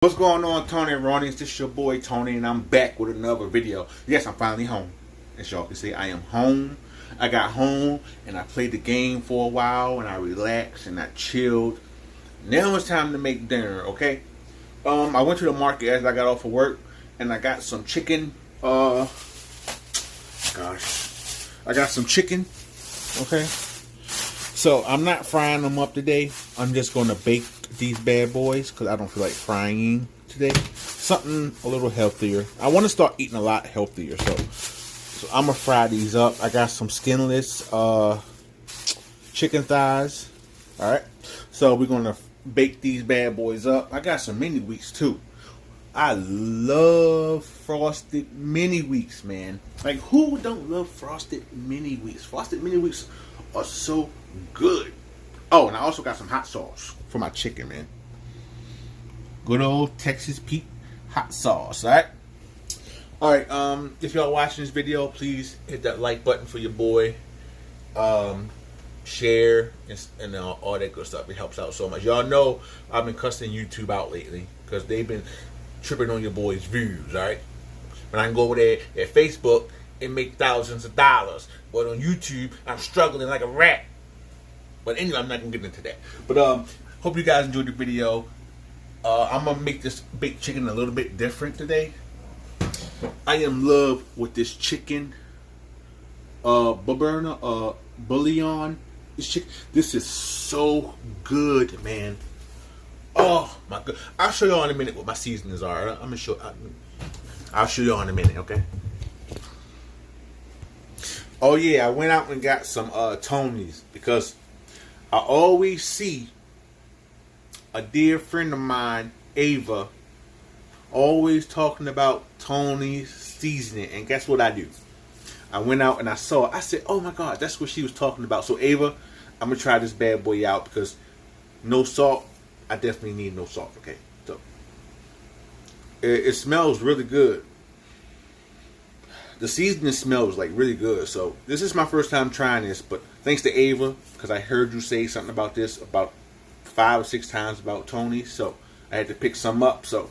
What's going on, Tony and Ronnie? It's just your boy Tony, and I'm back with another video. Yes, I'm finally home. As y'all can see, I am home. I got home and I played the game for a while, and I relaxed and I chilled. Now it's time to make dinner. Okay. I went to the market as I got off of work, and I got some chicken. I got some chicken. Okay. So I'm not frying them up today. I'm just going to bake these bad boys because I don't feel like frying today. Something a little healthier. I want to start eating a lot healthier. So I'm going to fry these up. I got some skinless chicken thighs. Alright. So we're going to bake these bad boys up. I got some mini wheats too. I love frosted mini wheats, man. Like, who don't love frosted mini wheats? Frosted mini wheats are so good. Oh, and I also got some hot sauce for my chicken, man. Good old Texas Pete hot sauce. Alright, if y'all watching this video, please hit that like button for your boy. Share and all that good stuff. It helps out so much. Y'all know I've been cussing YouTube out lately because they've been tripping on your boy's views. Alright, when I can go over there at Facebook and make thousands of dollars, but on YouTube I'm struggling like a rat. But anyway, I'm not gonna get into that. But hope you guys enjoyed the video. I'm gonna make this baked chicken a little bit different today. I am in love with this chicken bouillon. This is so good, man. Oh my god! I'll show y'all in a minute what my seasonings are. I'm gonna show. I'll show y'all in a minute, okay? Oh yeah, I went out and got some Tony's because I always see a dear friend of mine, Ava, always talking about Tony's seasoning. And guess what I do? I went out and I saw it. I said, oh my god, that's what she was talking about. So Ava, I'm going to try this bad boy out because no salt. I definitely need no salt, okay? So it smells really good. The seasoning smells like really good. So this is my first time trying this, but thanks to Ava, because I heard you say something about this about 5 or 6 times about Tony, so I had to pick some up. So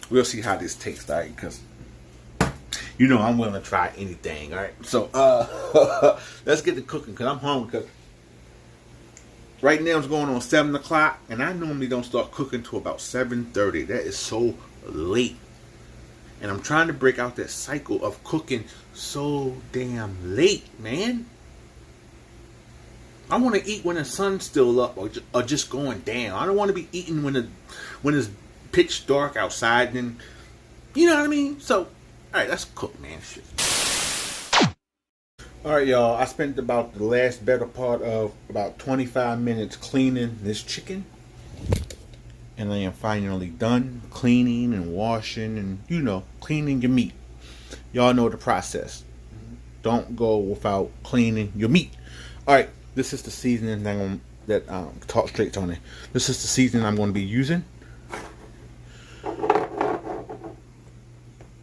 we'll see how this tastes, alright? Because you know I'm willing to try anything, alright? So let's get to cooking because I'm hungry. Because right now it's going on 7 o'clock, and I normally don't start cooking till about 7:30. That is so late. And I'm trying to break out that cycle of cooking so damn late, man. I want to eat when the sun's still up or just going down. I don't want to be eating when it's pitch dark outside. And you know what I mean? So, all right, let's cook, man. Shit. All right, y'all. I spent about the last better part of about 25 minutes cleaning this chicken. And I am finally done cleaning and washing and, you know, cleaning your meat. Y'all know the process. Don't go without cleaning your meat. Alright, this is the seasoning talk straight, Tony. This is the seasoning I'm going to be using.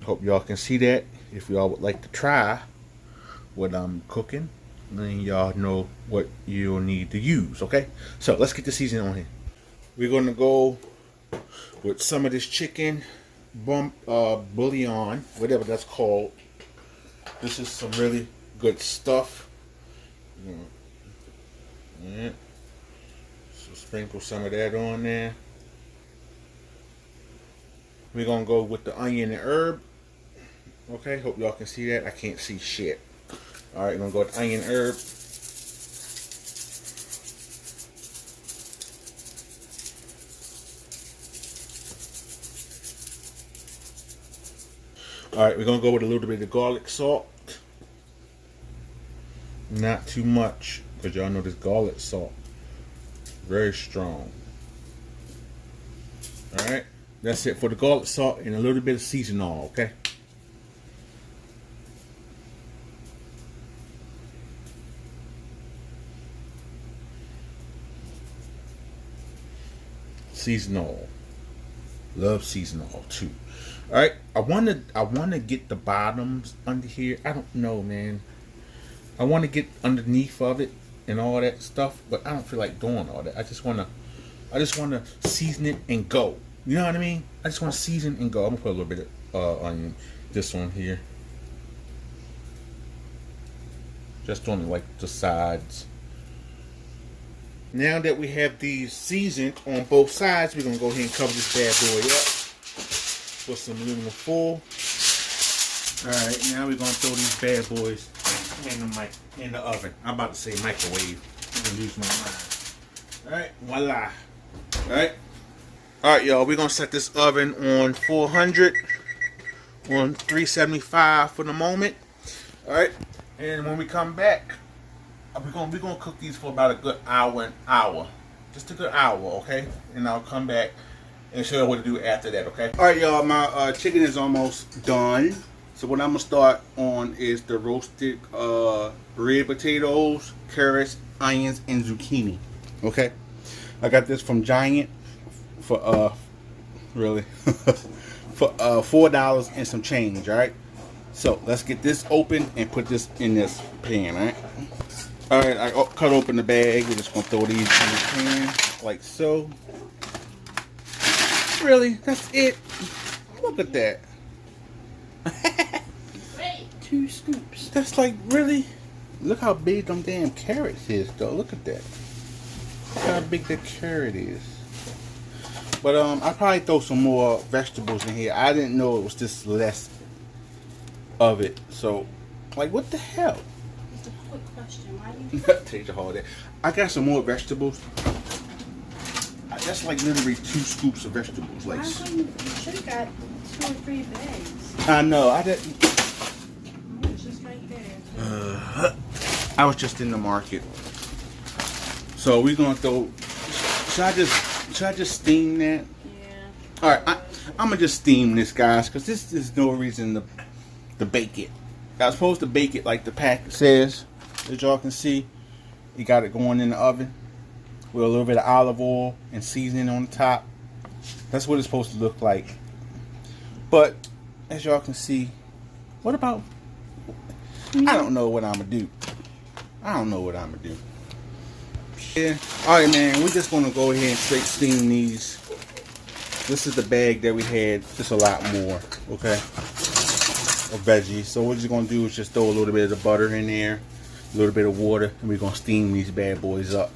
Hope y'all can see that. If y'all would like to try what I'm cooking, then y'all know what you'll need to use, okay? So, let's get the seasoning on here. We're going to go with some of this chicken bouillon, whatever that's called. This is some really good stuff. Yeah. So sprinkle some of that on there. We're going to go with the onion and herb. Okay, hope y'all can see that. I can't see shit. Alright, we're going to go with onion and herb. Alright, we're going to go with a little bit of garlic salt. Not too much, because y'all know this garlic salt. Very strong. Alright, that's it for the garlic salt and a little bit of seasoning oil, okay? Seasoning oil. Love seasoning oil too. Alright, I wanna get the bottoms under here. I don't know, man. I wanna get underneath of it and all that stuff, but I don't feel like doing all that. I just wanna season it and go. You know what I mean? I just want to season and go. I'm gonna put a little bit of onion. This one here. Just on like the sides. Now that we have these seasoned on both sides, we're gonna go ahead and cover this bad boy up with some aluminum foil. Alright, now we're gonna throw these bad boys in the oven. I'm about to say microwave. I'm gonna use my mind. Alright, voila. Alright, y'all, we're gonna set this oven on 400 on 375 for the moment. Alright, and when we come back, we're gonna cook these for about a good hour. Just a good hour, okay? And I'll come back and show you what to do after that, okay? Alright, y'all, my chicken is almost done. So what I'm gonna start on is the roasted red potatoes, carrots, onions, and zucchini. Okay, I got this from Giant for really for $4 and some change. All right, so let's get this open and put this in this pan. All right, I cut open the bag. We're just gonna throw these in the pan like so. Really, that's it. Look at that. 2 scoops. That's like, really? Look how big them damn carrots is, though. Look at that. Look how big the carrot is. But I'll probably throw some more vegetables in here. I didn't know it was this less of it. So, like, what the hell? It's a quick question. Why do you take your holiday. I got some more vegetables. That's like literally 2 scoops of vegetables. Like, you should have got 2 or 3 bags. I know. I didn't. It's just right there. I was just in the market. So we're gonna throw. Should I just steam that? Yeah. All right. I'm gonna just steam this, guys, because this is no reason to bake it. I was supposed to bake it like the pack says, as y'all can see. You got it going in the oven with a little bit of olive oil and seasoning on the top. That's what it's supposed to look like. But as y'all can see, what about? I don't know what I'm gonna do. Yeah. All right, man. We're just gonna go ahead and straight steam these. This is the bag that we had. Just a lot more, okay, of veggies. So what we're just gonna do is just throw a little bit of the butter in there, a little bit of water, and we're gonna steam these bad boys up,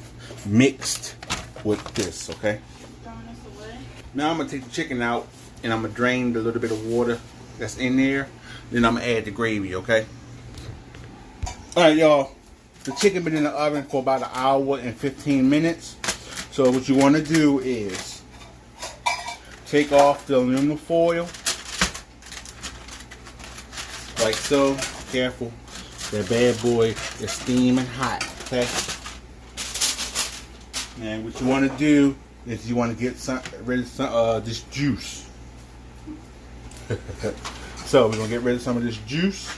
mixed with this, okay? Now I'm gonna take the chicken out and I'm gonna drain the little bit of water that's in there. Then I'm gonna add the gravy, okay? All right, y'all. The chicken been in the oven for about an hour and 15 minutes. So what you want to do is take off the aluminum foil, like so. Careful, that bad boy is steaming hot. Okay. And what you want to do is you want to get rid of this juice. So we're gonna get rid of some of this juice.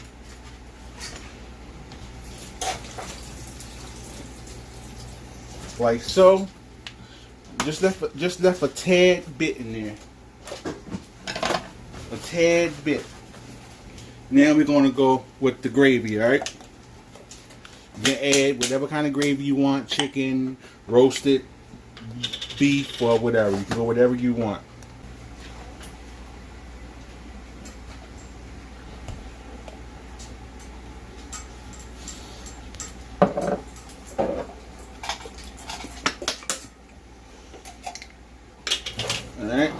Like so. Just left a tad bit in there. A tad bit. Now we're gonna go with the gravy, alright? You can add whatever kind of gravy you want, chicken, roasted, beef, or whatever. You can go whatever you want. Alright.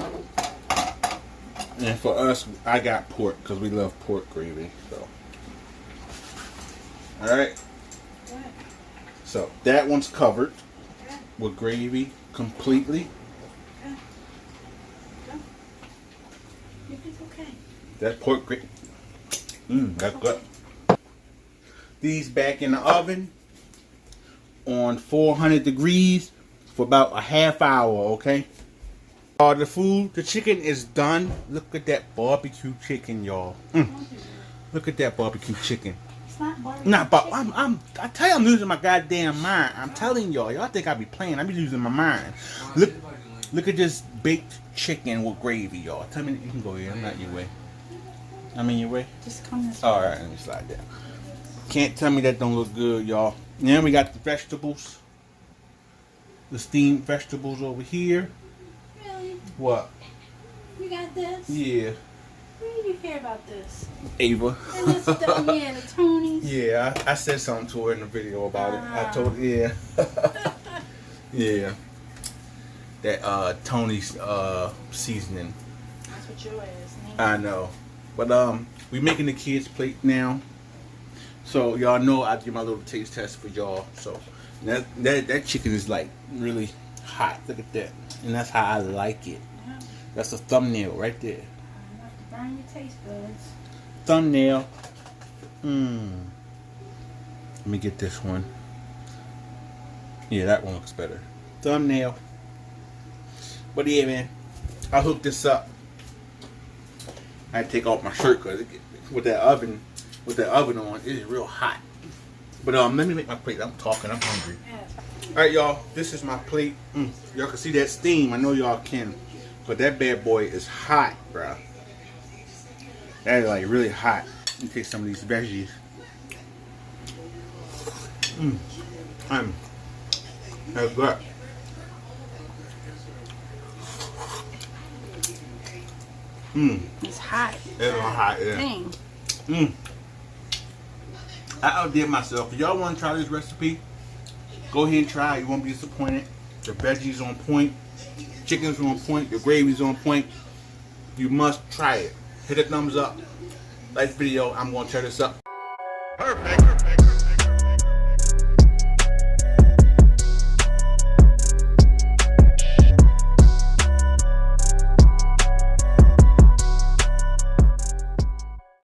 And for us, I got pork because we love pork gravy. So, alright. So that one's covered with gravy completely. It's okay. That pork gravy. That's good. These back in the oven on 400 degrees for about a half hour, okay? The chicken is done. Look at that barbecue chicken, y'all. Look at that barbecue chicken. It's not barbecue. I tell you, I'm losing my goddamn mind. I'm telling y'all. Y'all think I be playing. I be losing my mind. Look at this baked chicken with gravy, y'all. Tell me, you can go here. I'm not in your way. I'm in your way. Just come this way. All right, let me slide down. Can't tell me that don't look good, y'all. Now we got the vegetables. The steamed vegetables over here. Really? What? You got this? Yeah. Who do you care about this? Ava. And this, yeah, the Tonys. Yeah, I said something to her in the video about it. I told her, yeah. Yeah. That Tony's seasoning. That's what your ass needs. I know. But we making the kids plate now. So y'all know I did my little taste test for y'all. So that chicken is like really hot. Look at that. And that's how I like it. Yeah. That's a thumbnail right there. Enough to burn your taste buds. Thumbnail. Let me get this one. Yeah, that one looks better. Thumbnail. But yeah, man, I hooked this up. I had to take off my shirt because with that oven on, it is real hot. But let me make my plate. I'm talking. I'm hungry. Yeah. All right, y'all. This is my plate. Y'all can see that steam. I know y'all can, but that bad boy is hot, bro. That is like really hot. Let me take some of these veggies. That's good. It's hot. It's hot, yeah. Dang. I outdid myself. If y'all want to try this recipe, go ahead and try it. You won't be disappointed. The veggies on point. Chicken's on point. The gravy's on point. You must try it. Hit a thumbs up. Like the video. I'm going to tear this up. Perfect.